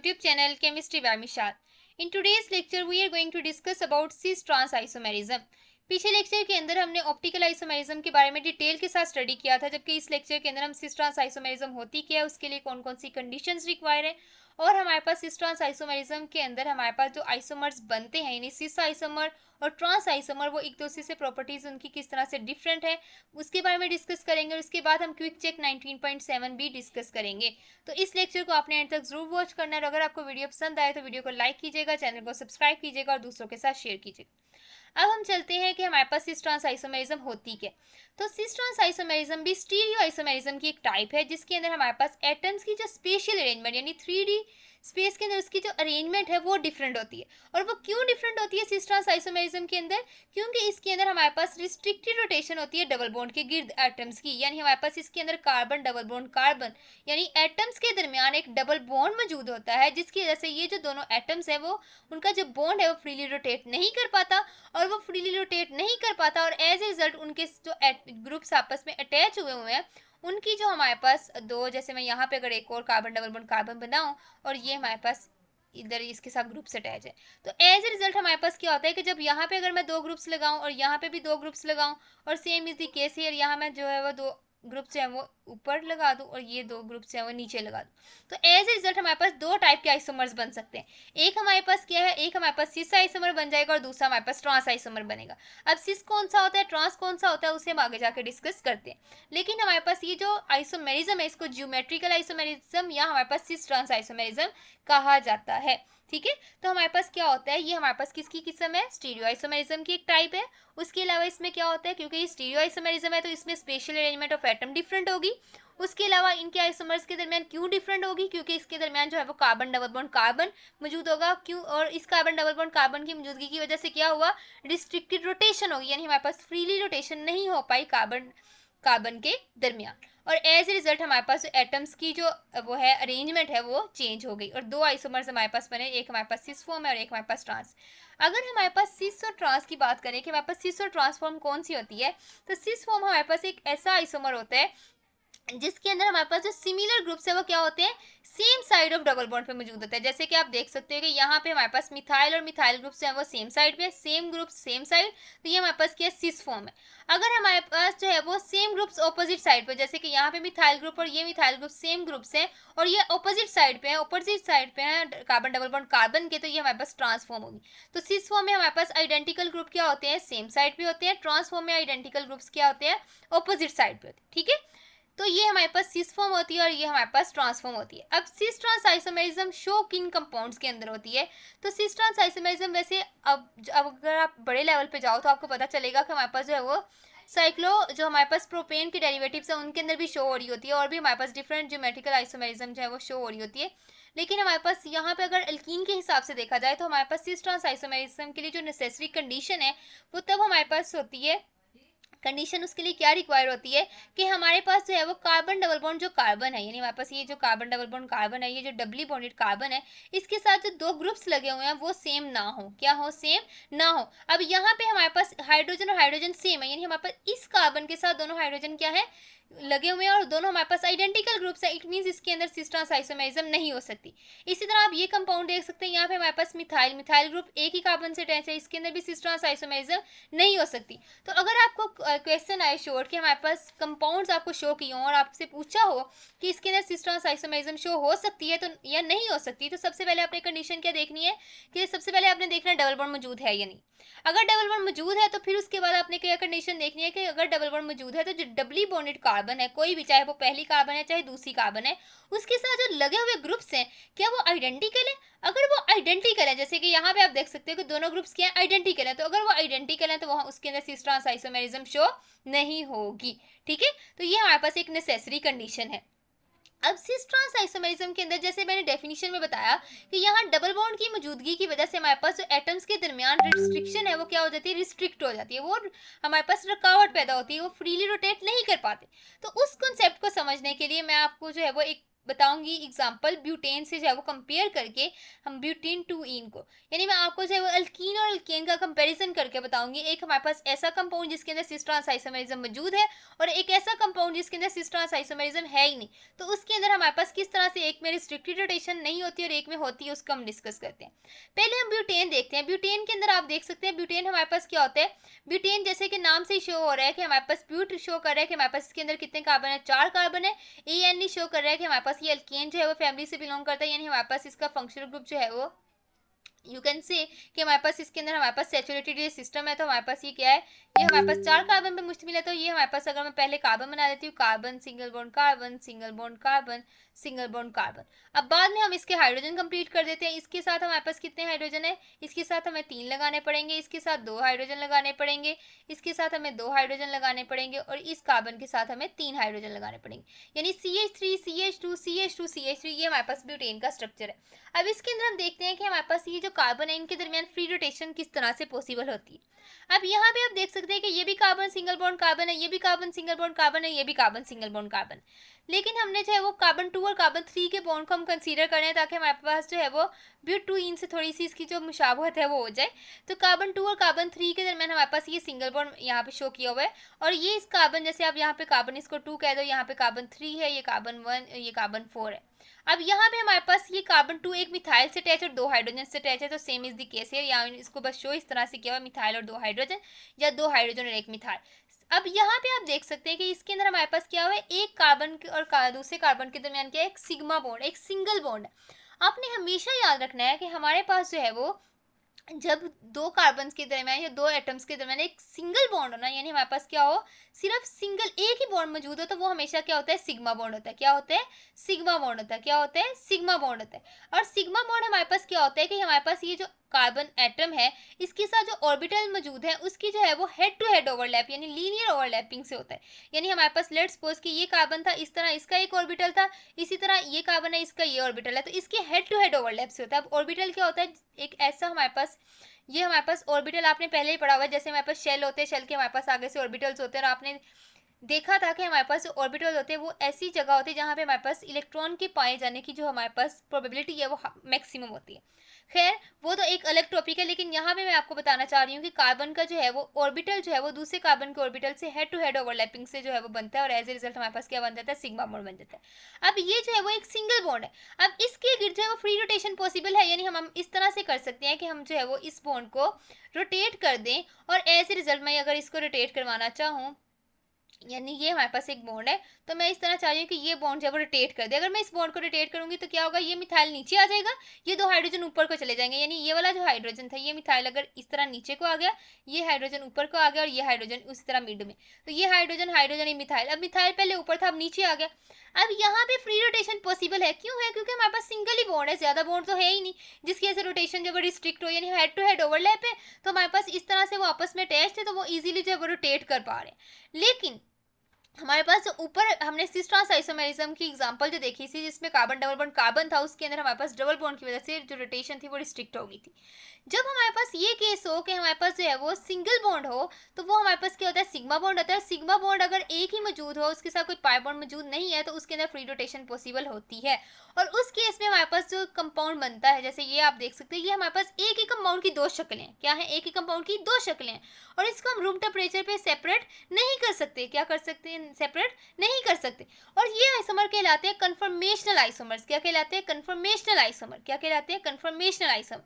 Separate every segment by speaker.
Speaker 1: YouTube channel Chemistry by Mishal. In today's lecture, we are going to discuss about cis-trans isomerism. पिछले lecture के अंदर हमने optical isomerism के बारे में डिटेल के साथ स्टडी किया था, जबकि इस लेक्चर के अंदर हम सिस ट्रांस आइसोमेरिज्म होती क्या है, उसके लिए कौन कौन सी कंडीशंस रिक्वायर है, और हमारे पास सिस ट्रांस आइसोमेरिज्म के अंदर हमारे पास जो आइसोमर्स बनते हैं यानी सिस आइसोमर और ट्रांस आइसोमर वो एक दूसरे से प्रॉपर्टीज उनकी किस तरह से डिफरेंट है, उसके बारे में डिस्कस करेंगे। और उसके बाद हम क्विक चेक 19.7 भी डिस्कस करेंगे। तो इस लेक्चर को आपने एंड तक जरूर वॉच करना है। अगर आपको वीडियो पसंद आए तो वीडियो को लाइक कीजिएगा, चैनल को सब्सक्राइब कीजिएगा और दूसरों के साथ शेयर कीजिएगा। अब हम चलते हैं कि हमारे पास सिस ट्रांस आइसोमेरिज्म होती क्या। तो सिस ट्रांस आइसोमेरिज्म भी स्टीरियो आइसोमेरिज्म की एक टाइप है, जिसके अंदर हमारे पास एटम्स की जो स्पेशियल अरेंजमेंट यानी 3D स्पेस के अंदर उसकी जो अरेंजमेंट है वो डिफरेंट होती है। और वो क्यों डिफरेंट होती है सिस ट्रांस आइसोमेरिज्म के अंदर? क्योंकि इसके अंदर हमारे पास रिस्ट्रिक्टेड रोटेशन होती है डबल बॉन्ड के गिर्द एटम्स की, यानी हमारे पास इसके अंदर कार्बन डबल बॉन्ड कार्बन यानी एटम्स के दरमियान एक डबल बॉन्ड मौजूद होता है, जिसकी वजह से ये जो दोनों एटम्स है वो उनका जो बॉन्ड है वो फ्रीली रोटेट नहीं कर पाता। और वो फ्रीली रोटेट नहीं कर पाता और एज ए रिजल्ट उनके जो ग्रुप्स आपस में अटैच हुए हैं उनकी जो हमारे पास दो, जैसे मैं यहाँ पे अगर एक और कार्बन डबल बॉन्ड कार्बन बनाऊं और ये हमारे पास इधर इसके साथ ग्रुप्स अटैच है, तो एज ए रिजल्ट हमारे पास क्या होता है कि जब यहाँ पे अगर मैं दो ग्रुप्स लगाऊं और यहाँ पे भी दो ग्रुप्स लगाऊं और same is the case here, यहाँ मैं जो है वो दो ग्रुप्स हैं वो ऊपर लगा दूं और ये दो ग्रुप्स हैं वो नीचे लगा दूं, तो एज ए रिजल्ट हमारे पास दो टाइप के आइसोमर्स बन सकते हैं। एक हमारे पास क्या है, एक हमारे पास सिस आइसोमर बन जाएगा और दूसरा हमारे पास ट्रांस आइसोमर बनेगा। अब सिस कौन सा होता है, ट्रांस कौन सा होता है, उसे हम आगे जाके डिस्कस करते हैं। लेकिन हमारे पास ये जो आइसोमेरिज्म है इसको ज्योमेट्रिकल आइसोमेरिज्म या हमारे पास सिस ट्रांस आइसोमेरिज्म कहा जाता है। ठीक है, तो हमारे पास क्या होता है, ये हमारे पास किसकी किस्म है, स्टीरियो आइसोमेरिज्म की एक टाइप है। उसके अलावा इसमें क्या होता है, क्योंकि ये स्टीरियो आइसोमेरिज्म है तो इसमें special arrangement of atom different होगी। उसके अलावा इनके आइसोमर्स के दरमियान क्यों डिफरेंट होगी, क्योंकि इसके दरमियान जो है वो कार्बन डबल बॉन्ड कार्बन मौजूद होगा। क्यों? और इस कार्बन डबल बॉन्ड कार्बन की मौजूदगी की वजह से क्या हुआ, रिस्ट्रिक्टेड रोटेशन होगी, यानी हमारे पास फ्रीली रोटेशन नहीं हो पाई कार्बन कार्बन के दरमियान। और एज ए रिजल्ट हमारे पास एटम्स की जो वो है अरेंजमेंट है वो चेंज हो गई और दो आइसोमर्स हमारे पास बने, एक हमारे पास सिस फॉर्म है और एक हमारे पास ट्रांस। अगर हमारे पास सिस और ट्रांस की बात करें कि हमारे पास सिस और ट्रांस फॉर्म कौन सी होती है, तो सिस फॉर्म हमारे पास एक ऐसा आइसोमर होता है जिसके अंदर हमारे पास जो सिमिलर ग्रुप्स है वो क्या होते हैं, same side of double bond पे मौजूद होता है। जैसे कि आप देख सकते हो कि यहाँ पे हमारे पास मिथाइल और मिथाइल ग्रुप्स हैं वो सेम साइड पे, सेम ग्रुप सेम साइड, तो ये हमारे पास क्या है, सिस फॉर्म है। अगर हमारे पास जो है वो सेम ग्रुप्स ऑपोजिट साइड पे, जैसे कि यहाँ पे मिथाइल ग्रुप और ये मिथाइल ग्रुप सेम ग्रुप्स हैं और ये ऑपोजिट साइड पे है, ऑपोजिट साइड पे है कार्बन डबल बॉन्ड कार्बन के, तो ये हमारे पास ट्रांसफॉर्म होगी। तो सिस फॉर्म में हमारे पास आइडेंटिकल ग्रुप क्या होते हैं, सेम साइड पे होते हैं। ट्रांसफॉर्म में आइडेंटिकल ग्रुप्स क्या होते हैं, ऑपोजिट साइड पे होते हैं। ठीक है, तो ये हमारे पास सिस फॉर्म होती है और ये हमारे पास ट्रांसफॉर्म होती है। अब सिस ट्रांस आइसोमेरिज्म शो किन कंपाउंड्स के अंदर होती है, तो सिस ट्रांस आइसोमेरिज्म वैसे अब अगर आप बड़े लेवल पे जाओ तो आपको पता चलेगा कि हमारे पास जो है वो साइक्लो जो हमारे पास प्रोपेन के डेरिवेटिव्स है उनके अंदर भी शो हो रही होती है और भी हमारे पास डिफरेंट ज्योमेट्रिकल आइसोमेरिज्म जो है वो शो हो रही होती है। लेकिन हमारे पास यहाँ पे अगर एल्कीन के हिसाब से देखा जाए तो हमारे पास सिस ट्रांस आइसोमेरिज्म के लिए जो नेसेसरी कंडीशन है वो तब हमारे पास होती है, कंडीशन उसके लिए क्या रिक्वायर होती है कि हमारे पास जो है वो कार्बन डबल बॉन्ड जो कार्बन है, यानी हमारे पास ये जो कार्बन डबल बॉन्ड कार्बन है, ये जो डबली बॉन्डेड कार्बन है, इसके साथ जो दो ग्रुप्स लगे हुए हैं वो सेम ना हो। क्या हो, सेम ना हो। अब यहाँ पे हमारे पास हाइड्रोजन और हाइड्रोजन सेम है, यानी हमारे पास इस कार्बन के साथ दोनों हाइड्रोजन क्या है, लगे हुए हैं और दोनों हमारे पास आइडेंटिकल ग्रुप्स है। इट मींस इसके अंदर सिस ट्रांस आइसोमेरिज्म नहीं हो सकती। इसी तरह आप ये कंपाउंड देख सकते हैं, यहाँ पे हमारे पास मिथाइल मिथाइल ग्रुप एक ही कार्बन से अटैच है, इसके अंदर भी सिस ट्रांस आइसोमेरिज्म नहीं हो सकती। तो अगर आपको क्वेश्चन आए शोर कि हमारे पास कंपाउंड्स आपको शो किए हों और आपसे पूछा हो कि इसके अंदर सिस ट्रांस आइसोमेरिज्म शो हो सकती है तो या नहीं हो सकती, तो सबसे पहले आपने कंडीशन क्या देखनी है कि सबसे पहले आपने देखना है डबल बॉन्ड मौजूद है या नहीं। अगर डबल बॉन्ड मौजूद है तो फिर उसके बाद आपने क्या कंडीशन देखनी है कि अगर डबल बॉन्ड मौजूद है तो जो डबली बॉन्डेड कार्बन है, कोई भी, चाहे वो पहली कार्बन है चाहे दूसरी कार्बन है, उसके साथ जो लगे हुए ग्रुप्स हैं क्या वो आइडेंटिकल है। अगर वो आइडेंटिकल है, जैसे कि यहाँ पे आप देख सकते हो कि दोनों ग्रुप्स क्या है, आइडेंटिकल है, तो अगर वो आइडेंटिकल है तो वहाँ उसके अंदर सिस ट्रांस आइसोमेरिज्म शो नहीं होगी। ठीक है, तो ये हमारे पास एक नेसेसरी कंडीशन है। अब सिस ट्रांस आइसोमेरिज्म के अंदर जैसे मैंने डेफिनेशन में बताया कि यहाँ डबल बॉन्ड की मौजूदगी की वजह से हमारे पास जो एटम्स के दरमियान रिस्ट्रिक्शन है वो क्या हो जाती है, रिस्ट्रिक्ट हो जाती है, वो हमारे पास रुकावट पैदा होती है, वो फ्रीली रोटेट नहीं कर पाते। तो उस कॉन्सेप्ट को समझने के लिए मैं आपको जो है वो एक बताऊंगी एग्जांपल ब्यूटेन से जो है वो कंपेयर करके, हम ब्यूटेन टू इन को, यानी मैं आपको जो है वो अल्कीन और अल्केन का कंपैरिजन करके बताऊंगी। एक हमारे पास ऐसा कंपाउंड जिसके अंदर सिस ट्रांस आइसोमेरिज्म मौजूद है, और एक ऐसा कंपाउंड जिसके अंदर सिस ट्रांस आइसोमेरिज्म है ही नहीं, तो उसके अंदर हमारे पास किस तरह से एक में रिस्ट्रिक्टेड रोटेशन नहीं होती और एक में होती है, उसका हम डिस्कस करते हैं। पहले हम ब्यूटेन देखते हैं। ब्यूटेन के अंदर आप देख सकते हैं ब्यूटेन हमारे पास क्या होता है। ब्यूटेन जैसे कि नाम से ही शो हो रहा है कि हमारे पास ब्यूट शो कर रहा है कि हमारे पास इसके अंदर कितने कार्बन है, 4 कार्बन है। AN शो कर रहा है कि हमारे पास ये अल्केन जो है वो फैमिली से बिलोंग करता है, यानी हमारे पास इसका फंक्शनल ग्रुप जो है वो यू कैन से कि हमारे पास इसके अंदर हमारे पास सैचुरेटेड ये सिस्टम है, तो हमारे पास ये क्या है, ये हमारे पास 4 कार्बन पे मुश्तमिल है। तो ये हमारे पास अगर मैं पहले कार्बन बना देती हूँ, carbon single bond carbon single bond carbon single bond carbon. अब बाद में हम इसके हाइड्रोजन कंप्लीट कर देते हैं। इसके साथ हमारे पास कितने हाइड्रोजन है, इसके साथ हमें 3 लगाने पड़ेंगे, इसके साथ 2 हाइड्रोजन लगाने पड़ेंगे, इसके साथ हमें 2 हाइड्रोजन लगाने पड़ेंगे, और इस कार्बन के साथ हमें 3 हाइड्रोजन लगाने पड़ेंगे, यानी CH3 CH2 CH2 CH3, ये हमारे पास ब्यूटेन का स्ट्रक्चर है। अब इसके अंदर हम देखते हैं कि हमारे पास ये जो कार्बन है इनके दरमियान फ्री रोटेशन किस तरह से पॉसिबल होती है। अब यहाँ पे आप देख सकते हैं कि ये भी कार्बन सिंगल बॉन्ड कार्बन है, ये भी कार्बन सिंगल बॉन्ड कार्बन है, ये भी कार्बन सिंगल बॉन्ड कार्बन, लेकिन हमने जो है वो कार्बन 2 और कार्बन 3 के बॉन्ड को हम कंसीडर कर रहे हैं ताकि हमारे पास जो है वो ब्यूट 2 इन से थोड़ी सी इसकी जो मुशाबहत है वो हो जाए। तो कार्बन 2 और कार्बन 3 के दरमियान हमारे पास ये सिंगल बॉन्ड यहाँ पे शो किया हुआ है, और ये इस कार्बन, जैसे आप यहाँ पे कार्बन इसको 2 कह दो, यहाँ पे कार्बन 3 है, ये कार्बन 1, ये कार्बन 4 है। अब यहाँ पे हमारे पास ये कार्बन 2 एक मिथाइल से अटैच और 2 हाइड्रोजन से अटैच है, तो सेम इज द केस है, यहाँ इसको बस शो इस तरह से किया हुआ, मिथाइल और 2 हाइड्रोजन, या 2 हाइड्रोजन और 1 मिथाइल। अब यहाँ पे आप देख सकते हैं कि इसके अंदर हमारे पास क्या हुआ है, एक कार्बन और दूसरे कार्बन के दरमियान क्या है, एक सिग्मा बॉन्ड, एक सिंगल बॉन्ड है। आपने हमेशा याद रखना है कि हमारे पास जो है वो जब 2 कार्बन के दरमियान या 2 एटम्स के दरमियान एक सिंगल बॉन्ड हो ना, यानी हमारे पास क्या हो, सिर्फ सिंगल एक ही बॉन्ड मौजूद हो, तो वो हमेशा क्या होता है, सिग्मा बॉन्ड होता है। क्या होता है, सिग्मा बॉन्ड होता है। क्या होता है, सिग्मा बॉन्ड होता है। और सिग्मा बॉन्ड हमारे पास क्या होता है कि हमारे पास ये जो कार्बन एटम है इसके साथ जो ऑर्बिटल मौजूद है उसकी जो है वो हेड टू हेड ओवरलैप यानी लीनियर ओवरलैपिंग से होता है। यानी हमारे पास लेट्स सपोज कि ये कार्बन था, इस तरह इसका एक ऑर्बिटल था, इसी तरह ये कार्बन है, इसका ये ऑर्बिटल है, तो इसके हेड टू हेड ओवरलैप से होता है। अब ऑर्बिटल क्या होता है, एक ऐसा हमारे पास, ये हमारे पास ऑर्बिटल आपने पहले ही पढ़ा हुआ है, जैसे हमारे पास शेल होते हैं, शेल के हमारे पास आगे से ऑर्बिटल्स होते हैं, और आपने देखा था कि हमारे पास ऑर्बिटल होते हैं वो ऐसी जगह होती है जहाँ पे हमारे पास इलेक्ट्रॉन के पाए जाने की जो हमारे पास प्रोबेबिलिटी है वो मैक्सिमम होती है। खैर वो तो एक अलग टॉपिक है, लेकिन यहाँ पे मैं आपको बताना चाह रही हूँ कि कार्बन का जो है वो ऑर्बिटल जो है वो दूसरे कार्बन के ऑर्बिटल से हेड टू हेड ओवरलैपिंग से जो है वो बनता है, और एज ए रिजल्ट हमारे पास क्या बन जाता है, सिग्मा बॉन्ड बन जाता है। अब ये जो है वो एक सिंगल बॉन्ड है। अब इसके गिर जो है वो फ्री रोटेशन पॉसिबल है, यानी हम इस तरह से कर सकते हैं कि हम जो है वो इस बॉन्ड को रोटेट कर दें, और एज ए रिजल्ट मैं अगर इसको रोटेट करवाना चाहूँ, यानी ये हमारे पास एक बॉन्ड है, तो मैं इस तरह चाह रही हूँ कि ये बॉन्ड जो है वो रोटेट कर दे। अगर मैं इस बॉन्ड को रोटेट करूंगी तो क्या होगा, ये मिथाइल नीचे आ जाएगा, ये 2 हाइड्रोजन ऊपर को चले जाएंगे, यानी ये वाला जो हाइड्रोजन था ये मिथाइल अगर इस तरह नीचे को आ गया, ये हाइड्रोजन ऊपर को आ गया, और ये हाइड्रोजन उसी तरह मिड में, तो ये हाइड्रोजन हाइड्रोजन ही मिथाइल, अब मिथाइल पहले ऊपर था अब नीचे आ गया। अब यहाँ पे फ्री रोटेशन पॉसिबल है, क्यों है, क्योंकि हमारे पास सिंगल ही बॉन्ड है, ज्यादा बॉन्ड तो है ही नहीं जिसकी वजह से रोटेशन जब रिस्ट्रिक्ट हो, यानी हेड टू हेड ओवरलैप है, तो हमारे पास इस तरह से वो आपस में अटैच्ड है, तो वो इजीली जो है वो रोटेट कर पा रहे हैं। लेकिन हमारे पास जो ऊपर हमने सिस ट्रांस आइसोमेरिज्म की एग्जांपल जो देखी थी जिसमें कार्बन डबल बॉन्ड कार्बन था, उसके अंदर हमारे पास डबल बॉन्ड की वजह से जो रोटेशन थी वो रिस्ट्रिक्ट हो गई थी। जब हमारे पास ये केस हो कि हमारे पास जो है वो सिंगल बॉन्ड हो, तो वो हमारे पास क्या होता है, सिग्मा बॉन्ड होता है। सिग्मा बॉन्ड अगर एक ही मौजूद हो, उसके साथ कोई पाई बॉन्ड मौजूद नहीं है, तो उसके अंदर फ्री रोटेशन पॉसिबल होती है। और उस केस में हमारे पास जो कंपाउंड बनता है, जैसे ये आप देख सकते हैं, ये हमारे पास एक ही कंपाउंड की 2 शक्लें हैं। क्या है, एक ही कंपाउंड की 2 शक्लें हैं, और इसको हम रूम टेम्परेचर पे सेपरेट नहीं कर सकते। क्या कर सकते हैं, सेपरेट नहीं कर सकते। और ये आइसोमर कहलाते हैं कन्फर्मेशनल आइसोमर्स। क्या कहलाते हैं, कन्फर्मेशनल आइसोमर। क्या कहलाते हैं, कन्फर्मेशनल आइसोमर,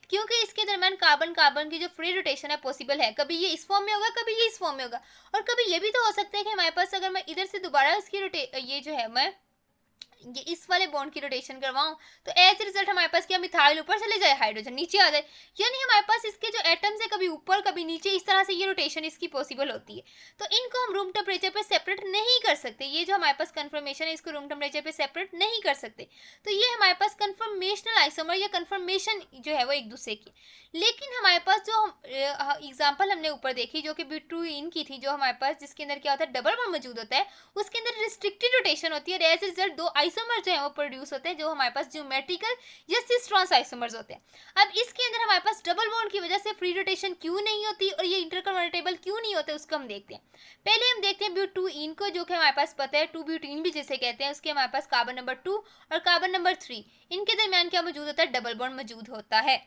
Speaker 1: क्योंकि इसके दरमियान कार्बन कार्बन की जो फ्री रोटेशन है पॉसिबल है। कभी ये इस फॉर्म में होगा, कभी ये इस फॉर्म में होगा, और कभी ये भी तो हो सकता है कि हमारे पास अगर मैं इधर से दोबारा इसकी ये जो है मैं ये इस वाले बॉन्ड की रोटेशन करवाऊं, तो एज रिजल्ट हमारे पास क्या, मिथाइल ऊपर चले जाए, हाइड्रोजन नीचे आ जाए, यानी हमारे पास इसके जो एटम्स है कभी ऊपर कभी नीचे, इस तरह से ये रोटेशन इसकी पॉसिबल होती है। तो इनको हम रूम टेम्परेचर पे सेपरेट नहीं कर सकते। ये जो हमारे पास कन्फर्मेशन है इसको रूम टेम्परेचर पे सेपरेट नहीं कर सकते। तो ये हमारे पास कन्फर्मेशनल आइसोमर या कन्फर्मेशन जो है वो एक दूसरे की। लेकिन हमारे पास जो एग्जाम्पल हमने ऊपर देखी जो कि ब्यूटेन की थी, जो हमारे पास जिसके अंदर क्या होता है, डबल बॉन्ड मौजूद होता है, उसके अंदर रिस्ट्रिक्टेड रोटेशन होती है, एज रिजल्ट 2 आइसोमर जो है वो प्रोड्यूस होते हैं, जो हमारे पास ज्योमेट्रिकल या सिस ट्रांस आइसोमर्स होते हैं। अब इसके अंदर हमारे पास डबल बॉन्ड की वजह से फ्री रोटेशन क्यों नहीं होती और ये इंटरकन्वर्टेबल क्यों नहीं होते, उसको हम देखते हैं। पहले हम देखते हैं ब्यूटीन को, जो कि हमारे पास पता है 2 ब्यूटीन भी जिसे कहते हैं। उसके हमारे पास कार्बन नंबर 2 और कार्बन नंबर 3, इनके दरमियान क्या मौजूद होता है, डबल बॉन्ड मौजूद होता है।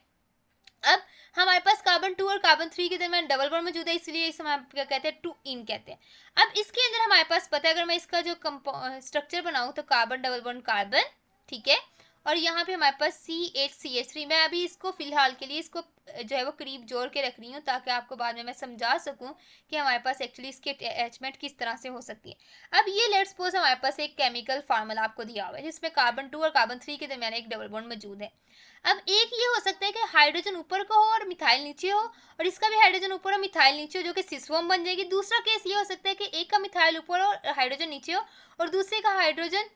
Speaker 1: अब हमारे पास कार्बन 2 और कार्बन 3 के दरमियान डबल बॉन्ड मौजूद है, इसलिए इसे हम क्या कहते हैं, 2 इन कहते हैं। अब इसके अंदर हमारे पास पता है, अगर मैं इसका जो स्ट्रक्चर बनाऊं तो कार्बन डबल बॉन्ड कार्बन, ठीक है, और यहाँ पे हमारे पास CH3। मैं अभी इसको फिलहाल के लिए इसको जो है वो करीब जोड़ के रख रही हूँ, ताकि आपको बाद में मैं समझा सकूं कि हमारे पास एक्चुअली इसकी अटैचमेंट किस तरह से हो सकती है। अब ये लेट्स सपोज हमारे पास एक केमिकल फार्मूला आपको दिया हुआ है, जिसमें कार्बन 2 और कार्बन 3 के दरमियान एक डबल बॉन्ड मौजूद है। अब एक ये हो सकता है कि हाइड्रोजन ऊपर का हो और मिथाइल नीचे हो, और इसका भी हाइड्रोजन ऊपर और मिथाइल नीचे हो, जो कि सिस फॉर्म बन जाएगी। दूसरा केस ये हो सकता है कि एक का मिथाइल ऊपर और हाइड्रोजन नीचे हो, और दूसरे का हाइड्रोजन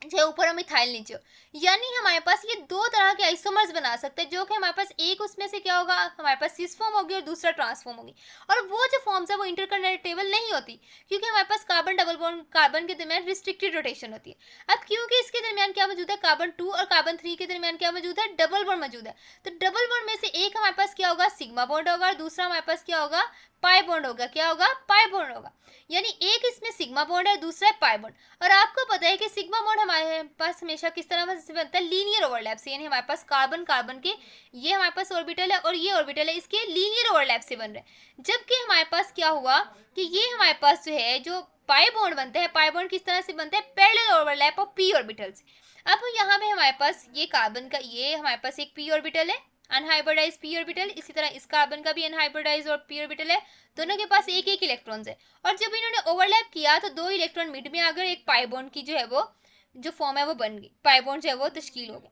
Speaker 1: जो ऊपर और मिथाइल नीचे हो। यानी हमारे पास ये दो तरह के आइसोमर्स बना सकते हैं, जो कि हमारे पास एक उसमें से क्या होगा, हमारे पास सिस फॉर्म होगी और दूसरा ट्रांसफॉर्म होगी। और वो जो फॉर्म्स है वो इंटरकनेक्टेबल नहीं होती, क्योंकि हमारे पास कार्बन डबल बॉन्ड कार्बन के दरमियान रिस्ट्रिक्टेड रोटेशन होती है। अब क्योंकि इसके दरमियान क्या मौजूद है, कार्बन 2 और कार्बन 3 के दरमियान क्या मौजूद है, डबल बॉन्ड मौजूद है। तो डबल बॉन्ड में से एक हमारे पास क्या होगा, सिग्मा बॉन्ड होगा, और दूसरा हमारे पास क्या होगा, पाई बॉन्ड होगा। क्या होगा, पाई बॉन्ड होगा। यानी एक इसमें सिग्मा बॉन्ड है, दूसरा है पाई बॉन्ड। और आपको पता है कि सिग्मा बॉन्ड हमारे पास हमेशा किस तरह से बनता है, लीनियर ओवरलैप से। यानी हमारे पास कार्बन कार्बन के ये हमारे पास ऑर्बिटल है और ये ऑर्बिटल है, इसके लीनियर ओवरलैप से बन रहे हैं। जबकि हमारे पास क्या हुआ कि ये हमारे पास जो है जो पाई बॉन्ड बनते हैं, पाई बॉन्ड किस तरह से बनते हैं, parallel overlap of P orbital से। अब यहाँ पे हमारे पास ये कार्बन का ये हमारे पास एक पी ऑर्बिटल है, अनहाइब्रिडाइज पी ऑर्बिटल। इसी तरह इस कार्बन का भी अनहाइब्रिडाइज और पी ऑर्बिटल है। दोनों के पास एक एक इलेक्ट्रॉन्स है, और जब इन्होंने ओवरलैप किया तो दो इलेक्ट्रॉन मिड में आकर एक पाई बॉन्ड की जो है वो जो फॉर्म है वो बन गई, पाई बॉन्ड जो है वो तश्कील हो गया।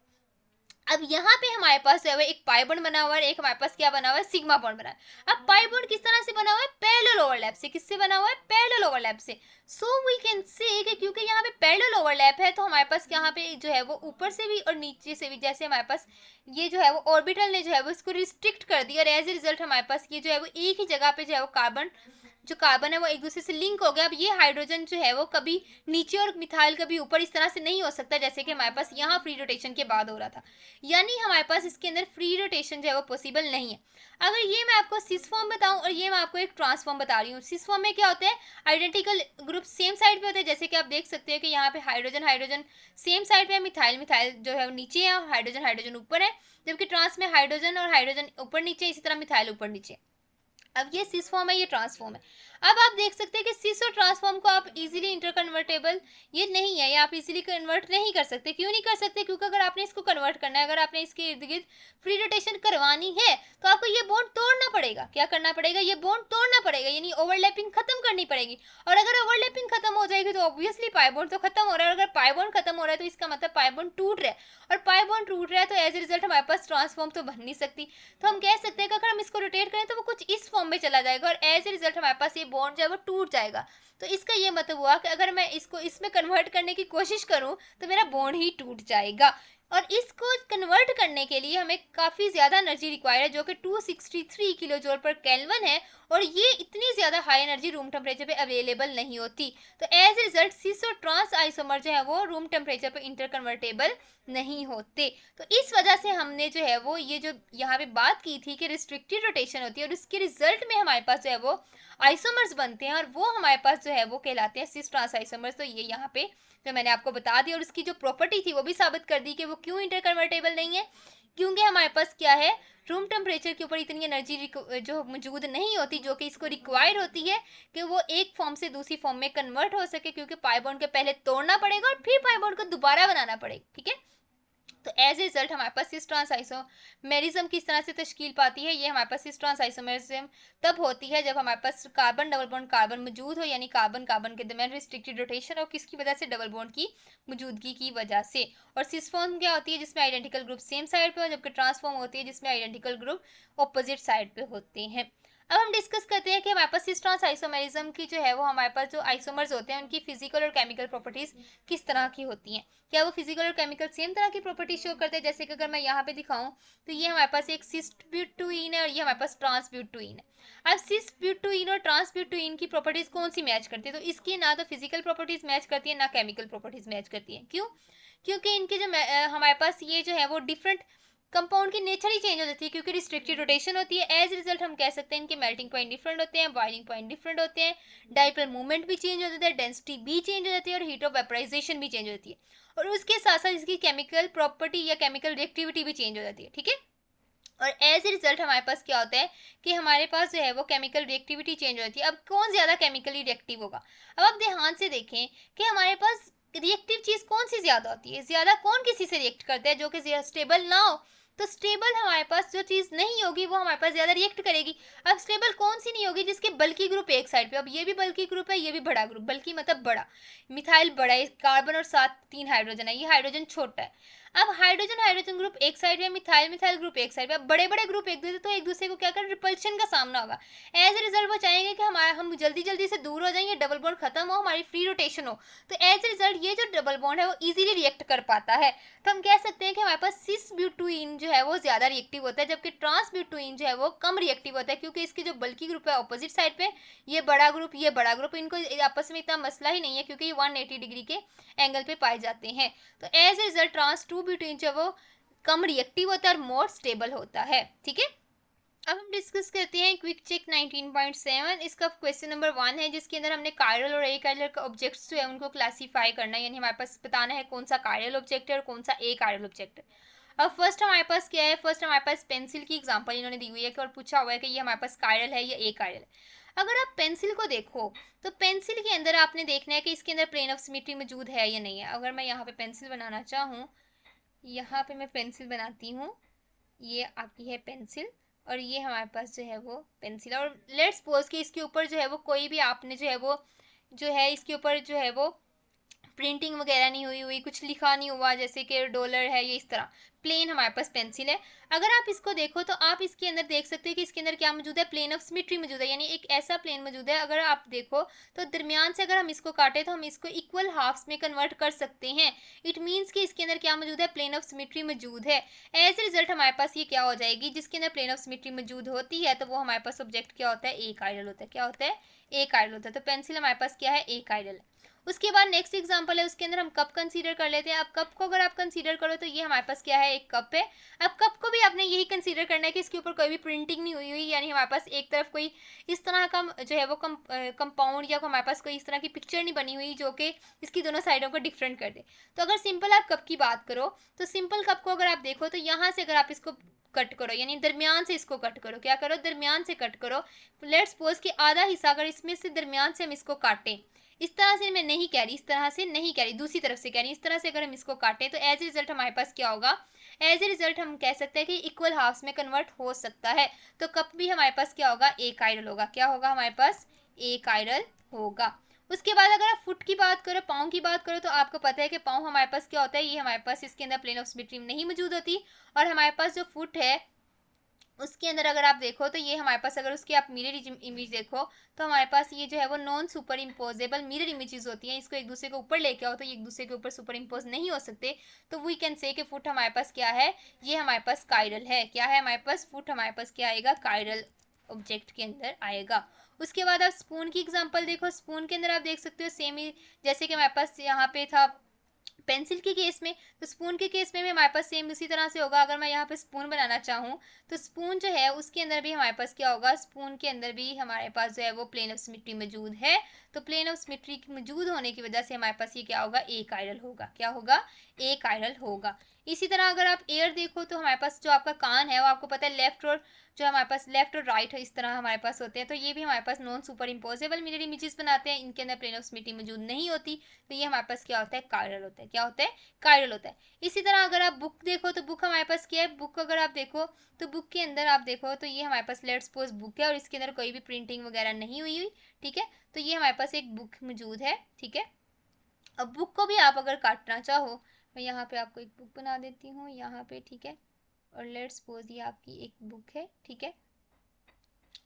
Speaker 1: अब यहाँ पे हमारे पास जो है एक पाई बॉन्ड बना हुआ है, एक हमारे पास क्या बना हुआ है, सिग्मा बॉन्ड बना है। अब पाई बॉन्ड किस तरह से बना हुआ है, पैरेलल ओवरलैप से। किससे बना हुआ है, पैरेलल ओवरलैप से। सो वी कैन से कि क्योंकि यहाँ पे पैरेलल ओवरलैप है, तो हमारे पास यहाँ पे जो है वो ऊपर से भी और नीचे से भी, जैसे हमारे पास ये जो है वो ऑर्बिटल ने जो है वो इसको रिस्ट्रिक्ट कर दिया, और एज ए रिजल्ट हमारे पास ये जो है वो एक ही जगह पे जो है वो कार्बन है वो एक दूसरे से लिंक हो गया। अब ये हाइड्रोजन जो है वो कभी नीचे और मिथाइल कभी ऊपर इस तरह से नहीं हो सकता, जैसे कि हमारे पास यहाँ फ्री रोटेशन के बाद हो रहा था। यानी हमारे पास इसके अंदर फ्री रोटेशन जो है वो पॉसिबल नहीं है। अगर ये मैं आपको सिस फॉर्म बताऊं और ये मैं आपको एक ट्रांसफॉर्म बता रही हूँ। सिस फॉर्म में क्या होते हैं, आइडेंटिकल ग्रुप सेम साइड पे होते हैं, जैसे कि आप देख सकते हैं कि यहाँ पे हाइड्रोजन हाइड्रोजन सेम साइड पे है, मिथाइल मिथाइल जो है वो नीचे है और हाइड्रोजन हाइड्रोजन ऊपर है। जबकि ट्रांस में हाइड्रोजन और हाइड्रोजन ऊपर नीचे, इसी तरह मिथाइल ऊपर नीचे। अब ये सिस फॉर्म है, ये ट्रांसफॉर्म है। अब आप देख सकते हैं कि सिस और ट्रांसफॉर्म को आप इजीली इंटरकन्वर्टेबल ये नहीं है, ये आप इजीली कन्वर्ट नहीं कर सकते। क्यों नहीं कर सकते, क्योंकि अगर आपने इसको कन्वर्ट करना है, अगर आपने इसके इर्द गिर्द फ्री रोटेशन करवानी है, तो आपको ये बॉन्ड तोड़ना पड़ेगा। क्या करना पड़ेगा, ये बॉन्ड तोड़ना पड़ेगा, यानी ओवरलैपिंग खत्म करनी पड़ेगी। और अगर ओवरलैपिंग खत्म हो जाएगी तो ऑब्वियसली पाई बॉन्ड तो खत्म हो रहा है, और अगर पाई बॉन्ड खत्म हो रहा है तो इसका मतलब पाई बॉन्ड टूट रहा है, और पाई बॉन्ड टूट रहा है तो एज ए रिजल्ट हमारे पास ट्रांसफॉर्म तो बन नहीं सकती। तो हम कह सकते हैं कि अगर हम इसको रोटेट करें तो वो कुछ इस फॉर्म में चला जाएगा, और एज ए रिजल्ट हमारे पास ये बॉन्ड जो है वो टूट जाएगा। तो इसका ये मतलब हुआ कि अगर मैं इसको इसमें कन्वर्ट करने की कोशिश करूं तो मेरा बॉन्ड ही टूट जाएगा। और इसको कन्वर्ट करने के लिए हमें काफ़ी ज़्यादा एनर्जी रिक्वायर है, जो कि 263 किलो जूल पर केल्विन है, और ये इतनी ज़्यादा हाई एनर्जी रूम टेम्परेचर पे अवेलेबल नहीं होती। तो एज ए रिजल्ट सिस और ट्रांस आइसोमर जो है वो रूम टेम्परेचर पे इंटरकन्वर्टेबल नहीं होते। तो इस वजह से हमने जो है वो ये जो यहाँ पे बात की थी कि रिस्ट्रिक्टेड रोटेशन होती है, और इसके रिजल्ट में हमारे पास जो है वो आइसोमर्स बनते हैं, और वो हमारे पास जो है वो कहलाते हैं सिस ट्रांस आइसोमर्स। तो ये यहाँ पे जो मैंने आपको बता दिया, और उसकी जो प्रॉपर्टी थी वो भी साबित कर दी कि वो क्यों इंटरकन्वर्टेबल नहीं है, क्योंकि हमारे पास क्या है, रूम टेम्परेचर के ऊपर इतनी एनर्जी जो मौजूद नहीं होती, जो कि इसको रिक्वायर होती है कि वो एक फॉर्म से दूसरी फॉर्म में कन्वर्ट हो सके, क्योंकि पाई बॉन्ड के पहले तोड़ना पड़ेगा और फिर पाई बॉन्ड को दोबारा बनाना पड़ेगा। ठीक है, तो एज ए रिजल्ट हमारे पास सिस ट्रांस आइसोमेरिज्म किस तरह से तश्कील पाती है, ये हमारे पास सिस ट्रांस आइसोमेरिज्म तब होती है जब हमारे पास कार्बन डबल बॉन्ड कार्बन मौजूद हो, यानी कार्बन कार्बन के दरमियान रिस्ट्रिक्टेड रोटेशन हो, किसकी वजह से, डबल बॉन्ड की मौजूदगी की वजह से। और सिस फॉर्म क्या होती है, जिसमें आइडेंटिकल ग्रुप सेम साइड पे हो, जबकि ट्रांसफॉर्म होती है जिसमें आइडेंटिकल ग्रुप ऑपोजिट साइड पे होते हैं। अब हम डिस्कस करते हैं कि हमारे पास सिस ट्रांस आइसोमेरिज्म की जो है वो हमारे पास जो आइसोमर्स होते हैं उनकी फिजिकल और केमिकल प्रॉपर्टीज किस तरह की होती हैं। क्या वो फिजिकल और केमिकल सेम तरह की प्रॉपर्टीज शो करते हैं? जैसे कि अगर मैं यहाँ पे दिखाऊं तो ये हमारे पास एक सिस ब्यूटुइन है और ये हमारे पास ट्रांस ब्यूटुइन है। अब सिस ब्यूटुइन और ट्रांस ब्यूटुइन की प्रॉपर्टीज कौन सी मैच करती है? तो इसकी ना तो फिजिकल प्रॉपर्टीज मैच करती है ना केमिकल प्रॉपर्टीज मैच करती है। क्यों? क्योंकि इनके जो हमारे पास ये जो है वो डिफरेंट कंपाउंड की नेचर ही चेंज हो जाती है, क्योंकि रिस्ट्रिक्टेड रोटेशन होती है। एज रिजल्ट हम कह सकते हैं इनके मेल्टिंग पॉइंट डिफरेंट होते हैं, बॉइलिंग पॉइंट डिफरेंट होते हैं, डाइपोल मूवमेंट भी चेंज हो जाता है, डेंसिटी भी चेंज हो जाती है और हीट ऑफ वेपराइजेशन भी चेंज हो जाती है। और उसके साथ साथ इसकी केमिकल प्रॉपर्टी या केमिकल रिएक्टिविटी भी चेंज हो जाती है। ठीक है। और एज ए रिजल्ट हमारे पास क्या होता है कि हमारे पास जो है वो केमिकल रिएक्टिविटी चेंज हो जाती है। अब कौन ज्यादा केमिकली रिएक्टिव होगा? अब आप ध्यान से देखें कि हमारे पास रिएक्टिव चीज कौन सी ज्यादा होती है, ज्यादा कौन किसी से रिएक्ट करता है जो कि स्टेबल ना हो। तो स्टेबल हमारे पास जो चीज नहीं होगी वो हमारे पास ज्यादा रिएक्ट करेगी। अब स्टेबल कौन सी नहीं होगी? जिसके बल्कि ग्रुप एक साइड पे, अब ये भी बल्कि ग्रुप है, ये भी बड़ा ग्रुप, बल्कि मतलब बड़ा, मिथाइल बड़ा है, कार्बन और साथ 3 हाइड्रोजन है, ये हाइड्रोजन छोटा है। अब हाइड्रोजन हाइड्रोजन ग्रुप एक साइड में, मिथाइल मिथाइल ग्रुप एक साइड में। अब बड़े बड़े ग्रुप एक दूसरे तो एक दूसरे को क्या कर रिपल्शन का सामना होगा। एज ए रिजल्ट वो चाहेंगे कि हमारा हम जल्दी जल्दी से दूर हो जाएंगे, डबल बॉन्ड खत्म हो, हमारी फ्री रोटेशन हो। तो एज ए रिजल्ट ये जो डबल बॉन्ड है वो इजीली रिएक्ट कर पाता है। तो हम कह सकते हैं कि हमारे पास सिस ब्यूटुइन जो है वो ज्यादा रिएक्टिव होता है, जबकि ट्रांस ब्यूटुइन जो है वो कम रिएक्टिव होता है, क्योंकि इसकी जो बल्कि ग्रुप है अपोजिट साइड पे, ये बड़ा ग्रुप ये बड़ा ग्रुप, इनको आपस में इतना मसला ही नहीं है क्योंकि ये 180 डिग्री के एंगल पे पाए जाते हैं। तो as a result trans two butene जो वो कम रिएक्टिव होता है और मोर स्टेबल होता है। ठीक है। अब हम डिस्कस करते हैं क्विक चेक 19.7। इसका क्वेश्चन नंबर 1 है जिसके अंदर हमने कायरल और ए कायरल का ऑब्जेक्ट्स जो है उनको क्लासीफाई करना है, यानी हमारे पास बताना है कौन सा कायरल ऑब्जेक्ट है और कौन सा ए कायरल ऑब्जेक्ट है। अब फर्स्ट हमारे पास क्या है? फर्स्ट हमारे पास पेंसिल की एग्जांपल इन्होंने दी हुई है और पूछा हुआ है कि ये हमारे पास कायरल है या ए कायरल है। अगर आप पेंसिल को देखो तो पेंसिल के अंदर आपने देखना है कि इसके अंदर प्लेन ऑफ सिमेट्री मौजूद है या नहीं है। अगर मैं यहाँ पे पेंसिल बनाना चाहूँ, यहाँ पे मैं पेंसिल बनाती हूँ, ये आपकी है पेंसिल और ये हमारे पास जो है वो पेंसिल, और लेट्स सपोज कि इसके ऊपर जो है वो कोई भी आपने जो है इसके ऊपर जो है वो प्रिंटिंग वगैरह नहीं हुई हुई, कुछ लिखा नहीं हुआ, जैसे कि डॉलर है, ये इस तरह प्लेन हमारे पास पेंसिल है। अगर आप इसको देखो तो आप इसके अंदर देख सकते हो कि इसके अंदर क्या मौजूद है? प्लेन ऑफ सिमेट्री मौजूद है, यानी एक ऐसा प्लेन मौजूद है। अगर आप देखो तो दरमियान से अगर हम इसको काटे तो हम इसको इक्वल हाफ्स में कन्वर्ट कर सकते हैं। इट मीन्स कि इसके अंदर क्या मौजूद है? प्लेन ऑफ सिमेट्री मौजूद है। एज ए रिजल्ट हमारे पास ये क्या हो जाएगी? जिसके अंदर प्लेन ऑफ सिमेट्री मौजूद होती है तो वो हमारे पास ऑब्जेक्ट क्या होता है? एक आइडल होता है। क्या होता है? एक आइडल होता है। तो पेंसिल हमारे पास क्या है? एक आइडल। उसके बाद नेक्स्ट एग्जांपल है, उसके अंदर हम कप कंसीडर कर लेते हैं। अब कप को अगर आप कंसीडर करो तो ये हमारे पास क्या है? एक कप है। अब कप को भी आपने यही कंसीडर करना है कि इसके ऊपर कोई भी प्रिंटिंग नहीं हुई हुई, यानी हमारे पास एक तरफ कोई इस तरह का जो है वो कंपाउंड या हमारे पास कोई इस तरह की पिक्चर नहीं बनी हुई जो कि इसकी दोनों साइडों को डिफरेंट कर दे। तो अगर सिंपल आप कप की बात करो तो सिंपल कप को अगर आप देखो तो यहाँ से अगर आप इसको कट करो, यानी दरमियान से इसको कट करो, क्या करो? दरमियान से कट करो। लेट्स सपोज कि आधा हिस्सा अगर इसमें से दरमियान से हम इसको काटें, इस तरह से मैं नहीं कह रही, इस तरह से नहीं कह रही, दूसरी तरफ से कह रही, इस तरह से अगर हम इसको काटें तो एज ए रिजल्ट हमारे पास क्या होगा? एज ए रिजल्ट हम कह सकते हैं कि इक्वल हाफ्स में कन्वर्ट हो सकता है। तो कप भी हमारे पास क्या होगा? एक आयरल होगा। क्या होगा हमारे पास? एक आयरल होगा। उसके बाद अगर आप फुट की बात करो, पाँव की बात करो, तो आपको पता है कि पाँव हमारे पास क्या होता है? ये हमारे पास इसके अंदर प्लेन ऑफ सिमेट्री नहीं मौजूद होती, और हमारे पास जो फुट है उसके अंदर अगर आप देखो तो ये हमारे पास अगर उसकी आप मिरर इमेज देखो तो हमारे पास ये जो है वो non superimposable mirror images होती हैं। इसको एक दूसरे के ऊपर लेके आओ तो ये एक दूसरे के ऊपर सुपर इम्पोज नहीं हो सकते। तो वी कैन से कि फुट हमारे पास क्या है? ये हमारे पास कायरल है। क्या है हमारे पास? फुट हमारे पास क्या आएगा? कायरल ऑब्जेक्ट के अंदर आएगा। उसके बाद आप स्पून की एग्जाम्पल देखो। स्पून के अंदर आप देख सकते हो सेम ही जैसे कि हमारे पास यहाँ पे था पेंसिल के केस में, तो स्पून के केस में भी हमारे पास सेम उसी तरह से होगा। अगर मैं यहाँ पे स्पून बनाना चाहूँ तो स्पून जो है उसके अंदर भी हमारे पास क्या होगा? स्पून के अंदर भी हमारे पास जो है वो प्लेन ऑफ सिमेट्री मौजूद है। तो प्लेन ऑफ सिमेट्री मौजूद होने की वजह से हमारे पास ये क्या होगा? एक आयरल होगा। क्या होगा? एक आयरल होगा। इसी तरह अगर आप एयर देखो तो हमारे पास जो आपका कान है वो आपको पता है लेफ्ट और जो हमारे पास लेफ्ट और राइट है इस तरह हमारे पास होते हैं। तो ये भी हमारे पास non superimposable mirror images बनाते हैं, इनके अंदर प्लेन ऑफ सिमेट्री मौजूद नहीं होती। तो ये हमारे पास क्या होता है? कायरल होता है। क्या होता है? कायरल होता है। इसी तरह अगर आप बुक देखो तो बुक हमारे पास क्या है? बुक अगर आप देखो तो बुक के अंदर आप देखो तो ये हमारे पास लेट्स सपोज बुक है और इसके अंदर कोई भी प्रिंटिंग वगैरह नहीं हुई हुई। ठीक है। तो ये हमारे पास एक बुक मौजूद है। ठीक है। अब बुक को भी आप अगर काटना चाहो, मैं यहाँ पे आपको एक बुक बना देती हूँ यहाँ पे। ठीक है। और लेट्स सपोज ये आपकी एक बुक है। ठीक है।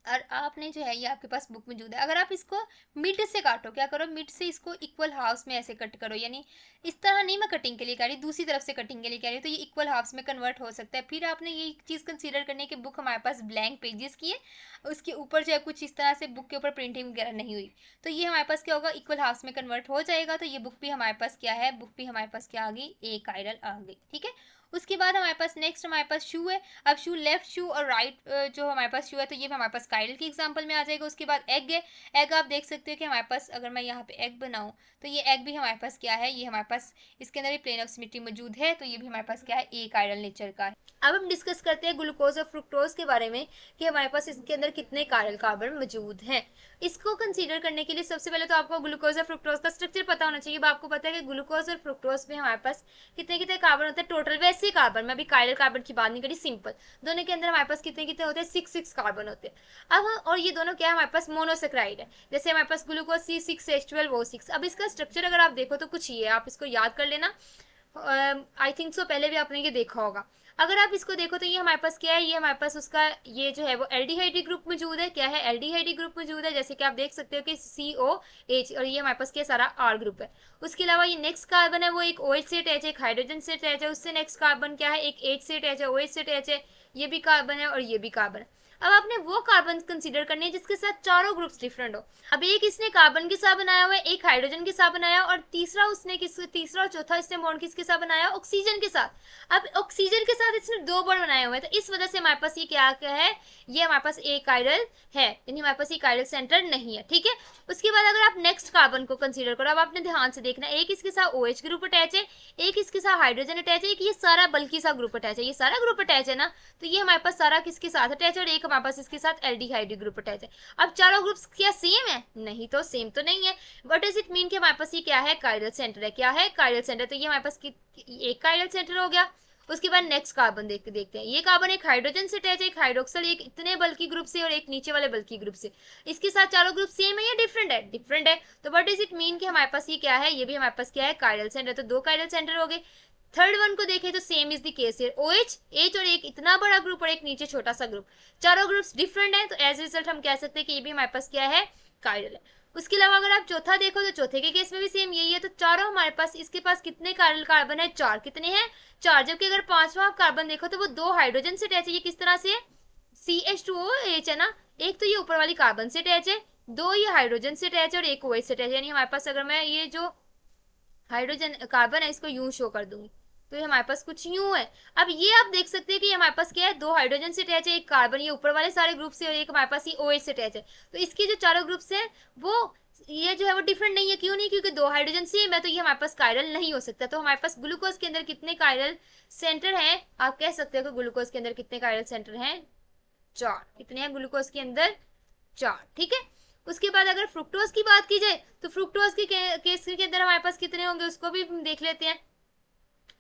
Speaker 1: और आपने जो है ये आपके पास बुक मौजूद है। अगर आप इसको मिड से काटो, क्या करो, मिड से इसको इक्वल हाफ्स में ऐसे कट करो, यानी इस तरह नहीं मैं कटिंग के लिए कह रही, दूसरी तरफ से कटिंग के लिए कह रही हूँ, तो ये इक्वल हाफ्स में कन्वर्ट हो सकता है। फिर आपने ये चीज़ कंसीडर करनी है कि बुक हमारे पास ब्लैंक पेजेस की है, उसके ऊपर जो है कुछ इस तरह से बुक के ऊपर प्रिंटिंग वगैरह नहीं हुई, तो ये हमारे पास क्या होगा, इक्वल हाफ्स में कन्वर्ट हो जाएगा। तो ये बुक भी हमारे पास क्या है, बुक भी हमारे पास क्या आ गई, एक आइडल आ गई। ठीक है, उसके बाद हमारे पास नेक्स्ट हमारे पास शू है। अब शू, लेफ्ट शू और राइट जो हमारे पास शू है, तो ये हमारे पास काइडल की एग्जांपल में आ जाएगा। उसके बाद एग है। एग आप देख सकते हो कि हमारे पास, अगर मैं यहाँ पे एग बनाऊँ, तो ये एग भी हमारे पास क्या है, ये हमारे पास इसके अंदर भी प्लेन ऑफ सिमेट्री मौजूद है, तो ये भी हमारे पास क्या है, एक आइडल नेचर का है। अब हम डिस्कस करते हैं ग्लूकोज और फ्रुक्टोज के बारे में कि हमारे पास इसके अंदर कितने काइरल कार्बन मौजूद हैं। इसको कंसीडर करने के लिए सबसे पहले तो आपको ग्लूकोज और फ्रुक्टोज का स्ट्रक्चर पता होना चाहिए। अब आपको पता है कि ग्लूकोज और फ्रुक्टोज में हमारे पास कितने कितने कार्बन होते हैं टोटल। वैसे कार्बन, मैं अभी काइरल कार्बन की बात नहीं करी, सिंपल, दोनों के अंदर हमारे पास कितने कितने होते हैं, 6 कार्बन होते हैं। अब और ये दोनों क्या है, हमारे पास मोनोसेक्राइड है। जैसे हमारे पास ग्लूकोज C6H12O6। अब इसका स्ट्रक्चर अगर आप देखो तो कुछ ये है, आप इसको याद कर लेना। आई थिंक सो पहले भी आपने ये देखा होगा। अगर आप इसको देखो तो ये हमारे पास क्या है, ये हमारे पास उसका ये जो है वो एल्डिहाइड ग्रुप मौजूद है। क्या है, एल्डिहाइड ग्रुप मौजूद है। जैसे कि आप देख सकते हो कि COH, और ये हमारे पास क्या सारा R ग्रुप है। उसके अलावा ये नेक्स्ट कार्बन है वो एक OH से अटैच है, एक हाइड्रोजन से अटैच है। उससे नेक्स्ट कार्बन क्या है, एक H से अटैच है, OH से अटैच है। ये भी कार्बन है और ये भी कार्बन है। अब आपने वो कार्बन कंसीडर करने हैं जिसके साथ चारों ग्रुप्स डिफरेंट हो। अब एक इसने कार्बन के साथ बनाया हुआ है, एक हाइड्रोजन के साथ बनाया, और तीसरा उसने तीसरा और चौथा इसने बॉन्ड किसके साथ बनाया, ऑक्सीजन के साथ। अब ऑक्सीजन के साथ इसने 2 बॉन्ड बनाए हुए हैं, तो इस वजह से हमारे पास ये क्या है, ये हमारे पास एक आइडल है, यानी हमारे पास एक आइडल सेंटर नहीं है। ठीक है, उसके बाद अगर आप नेक्स्ट कार्बन को कंसीडर करो, अब आपने ध्यान से देखना, एक इसके साथ OH ग्रुप अटैच है, एक इसके साथ हाइड्रोजन अटैच है, एक ये सारा बल्कि सा ग्रुप अटैच है, ये सारा ग्रुप अटैच है ना, तो ये हमारे पास सारा किसके साथ अटैच है, और एक हमारे पास इसके साथ एल्डिहाइड ग्रुप अटैच है। अब चारों ग्रुप्स क्या सेम है, नहीं, तो सेम तो नहीं है। व्हाट डज इट मीन कि हमारे पास ये क्या है, काइरल सेंटर है। क्या है, काइरल सेंटर, तो ये हमारे पास एक काइरल सेंटर हो गया। उसके बाद नेक्स्ट कार्बन देखते हैं, ये कार्बन एक हाइड्रोजन से अटैच है, एक हाइड्रोक्सल, एक इतने बल्कि ग्रुप से और एक नीचे वाले बल्कि ग्रुप से। इसके साथ चारों ग्रुप सेम है या डिफरेंट है, डिफरेंट है। तो व्हाट डज इट मीन कि हमारे पास ये क्या है, ये भी हमारे पास क्या है, काइरल सेंटर। तो 2 काइरल सेंटर हो गए। थर्ड वन को देखें तो same is the case here, OH, H और एक इतना बड़ा ग्रुप और एक नीचे छोटा सा ग्रुप, चारों ग्रुप्स डिफरेंट है, तो एज रिजल्ट हम कह सकते हैं कि ये भी हमारे पास क्या है, काइरल है। उसके अलावा अगर आप चौथा देखो तो चौथे के केस में भी सेम यही है। तो चारों हमारे पास, इसके पास कितने काइरल कार्बन है, 4। कितने हैं, 4। जबकि अगर पांचवा कार्बन देखो तो वो 2 हाइड्रोजन से अटैच है। ये किस तरह से है, CH2OH है ना, एक तो ये ऊपर वाली कार्बन से अटैच है, 2 ये हाइड्रोजन से अटैच है और एक OH से अटैच है। यानी हमारे पास, अगर मैं ये जो हाइड्रोजन कार्बन है इसको यूं शो कर दूंगी तो ये हमारे पास कुछ यूं है। अब ये आप देख सकते हैं कि हमारे पास क्या है, 2 हाइड्रोजन से अटैच है, एक कार्बन ये ऊपर वाले सारे ग्रुप से, और एक हमारे पास ये OH से अटैच है। तो इसके जो चारों ग्रुप्स हैं वो ये जो है वो डिफरेंट नहीं है। क्यों नहीं, क्योंकि 2 हाइड्रोजन सेम है, तो ये हमारे पास कायरल नहीं हो सकता। तो हमारे पास ग्लूकोज के अंदर कितने कायरल सेंटर हैं, आप कह सकते हो कि ग्लूकोज के अंदर कितने कायरल सेंटर हैं, 4। कितने हैं ग्लूकोज के अंदर, 4। ठीक है, उसके बाद अगर फ्रुक्टोज की बात की जाए तो फ्रुक्टोज के केस के अंदर हमारे पास कितने होंगे उसको भी देख लेते हैं।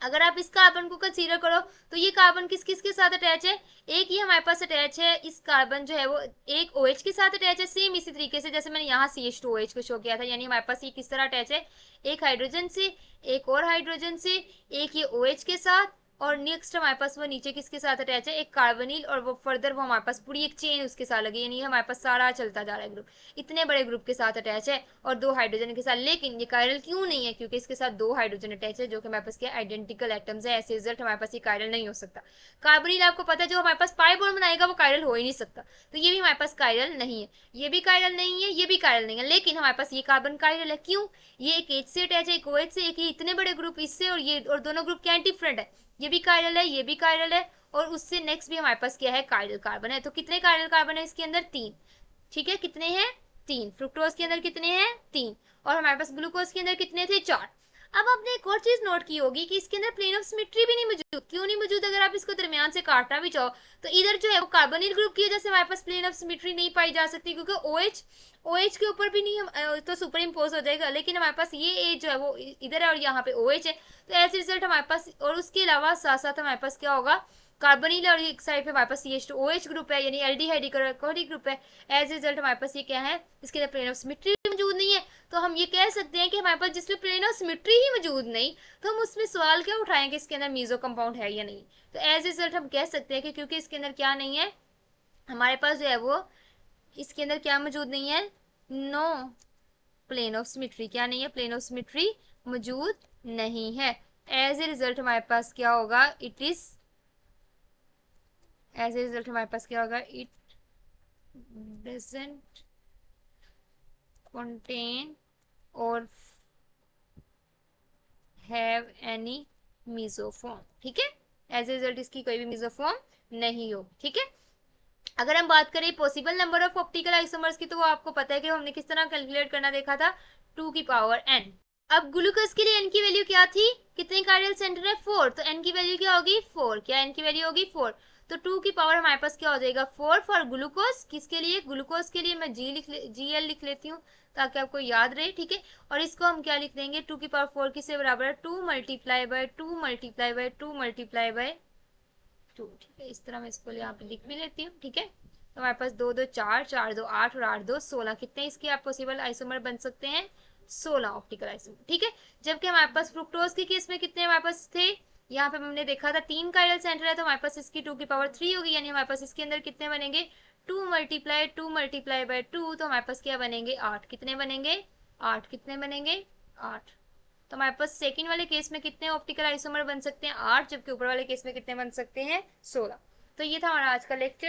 Speaker 1: अगर आप इस कार्बन को कंसीडर करो तो ये कार्बन किस किस के साथ अटैच है, एक ये हमारे पास अटैच है, इस कार्बन जो है वो एक OH के साथ अटैच है, सेम इसी तरीके से जैसे मैंने यहाँ CH2OH को शो किया था। यानी हमारे पास ये किस तरह अटैच है, एक हाइड्रोजन से, एक और हाइड्रोजन से, एक ये OH के साथ, और नेक्स्ट हमारे पास वो नीचे किसके साथ अटैच है, एक कार्बोनिल, और वो फर्दर वो हमारे पास पूरी एक चेन उसके साथ लगी, यानी हमारे पास सारा चलता जा रहा है ग्रुप, इतने बड़े ग्रुप के साथ अटैच है और 2 हाइड्रोजन के साथ। लेकिन ये कायरल क्यों नहीं है, क्योंकि इसके साथ 2 हाइड्रोजन अटैच है जो कि हमारे पास क्या आइडेंटिकल एटम्स है। ऐसे रिजल्ट हमारे पास ये कायरल नहीं हो सकता। कार्बोनिल आपको पता है जो हमारे पास पाई बॉन्ड बनाएगा वो कायरल हो ही नहीं सकता, तो ये भी हमारे पास कायरल नहीं है, ये भी कायरल नहीं है, ये भी कायरल नहीं है। लेकिन हमारे पास ये कार्बन कायरल है, क्यों, ये एक H से अटैच है, एक OH से, एक ये इतने बड़े ग्रुप इससे, और ये और दोनों ग्रुप क्या डिफरेंट है, ये भी कायरल है, ये भी कायरल है, और उससे नेक्स्ट भी हमारे पास क्या है, कायरल कार्बन है। तो कितने कायरल कार्बन है इसके अंदर, 3। ठीक है, कितने हैं, 3। फ्रुक्टोज के अंदर कितने हैं, 3। और हमारे पास ग्लूकोज के अंदर कितने थे, 4। अब आपने एक और चीज नोट की होगी कि इसके अंदर प्लेन ऑफ सिमेट्री भी नहीं मौजूद। क्यों नहीं मौजूद, अगर आप इसको दरमियान से काटना भी चाहो तो इधर जो है वो कार्बोनिल ग्रुप की वजह से हमारे पास प्लेन ऑफ सिमेट्री नहीं पाई जा सकती, क्योंकि OH के ऊपर भी नहीं हम तो सुपर इम्पोज हो जाएगा। लेकिन हमारे पास ये एज जो है वो इधर है और यहाँ पे OH है, तो ऐसे रिजल्ट हमारे पास। और उसके अलावा साथ साथ हमारे पास क्या होगा, कार्बोनिल, और एक साइड पे हमारे पास CH2OH ग्रुप है, यानी एल्डिहाइड ग्रुप है। एज रिजल्ट हमारे पास ये क्या है, इसके अंदर प्लेन ऑफ सिमेट्री मौजूद नहीं है। तो हम ये कह सकते हैं कि हमारे पास जिसमें प्लेन ऑफ सिमेट्री ही मौजूद नहीं, तो हम उसमें सवाल क्या उठाएंगे, इसके अंदर मीजो कंपाउंड है या नहीं। तो एज रिजल्ट हम कह सकते हैं कि क्योंकि इसके अंदर क्या नहीं है, हमारे पास जो है वो इसके अंदर क्या मौजूद नहीं है, नो प्लेन ऑफ सिमेट्री, क्या नहीं है, प्लेन ऑफ सिमेट्री मौजूद नहीं है। एज ए रिजल्ट हमारे पास क्या होगा, it is, as a result हमारे पास क्या होगा, इट डजंट contain और हैव एनी मीजोफॉर्म, ठीक है, एज ए रिजल्ट इसकी कोई भी मीजोफॉर्म नहीं हो, ठीक है। अगर हम बात करें possible number of optical isomers की, तो वो आपको पता है कि हमने किस तरह कैलकुलेट करना देखा था, 2 की पावर n। अब ग्लूकोज के लिए n की वैल्यू क्या थी, कितने कार्डियल सेंटर है, 4, तो n की वैल्यू क्या होगी, 4, क्या n की वैल्यू होगी 4, तो 2 की पावर हमारे पास क्या हो जाएगा 4 फॉर ग्लूकोज, किसके लिए, ग्लूकोज के लिए मैं GL लिख लेती हूँ ताकि आपको याद रहे, ठीक है। और इसको हम क्या लिख देंगे, 2 की पावर 4 किससे बराबर है, 2 multiply by 2 multiply by 2 multiply by 2, ठीक है। इस तरह मैं इसको यहाँ पे लिख भी लेती हूँ, ठीक है। तो हमारे पास 2 2 4, 4 2 8 और 8 2 16, कितने इसके आप पॉसिबल आइसोमर बन सकते हैं, 16 ऑप्टिकल आइसोमर, ठीक है। जबकि हमारे पास फ्रुक्टोज के केस में कितने हमारे पास थे, यहाँ पे हमने देखा था 3 कायरल सेंटर है, तो हमारे पास इसकी 2 की पावर 3 होगी, यानी हमारे पास इसके अंदर कितने बनेंगे, 2 मल्टीप्लाई बाय 2, तो हमारे पास क्या बनेंगे 8, कितने बनेंगे 8, कितने बनेंगे 8। तो हमारे पास सेकंड वाले केस में कितने ऑप्टिकल आइसोमर बन सकते हैं 8, जबकि ऊपर वाले केस में कितने बन सकते हैं 16। तो ये था हमारा आज का लेक्चर।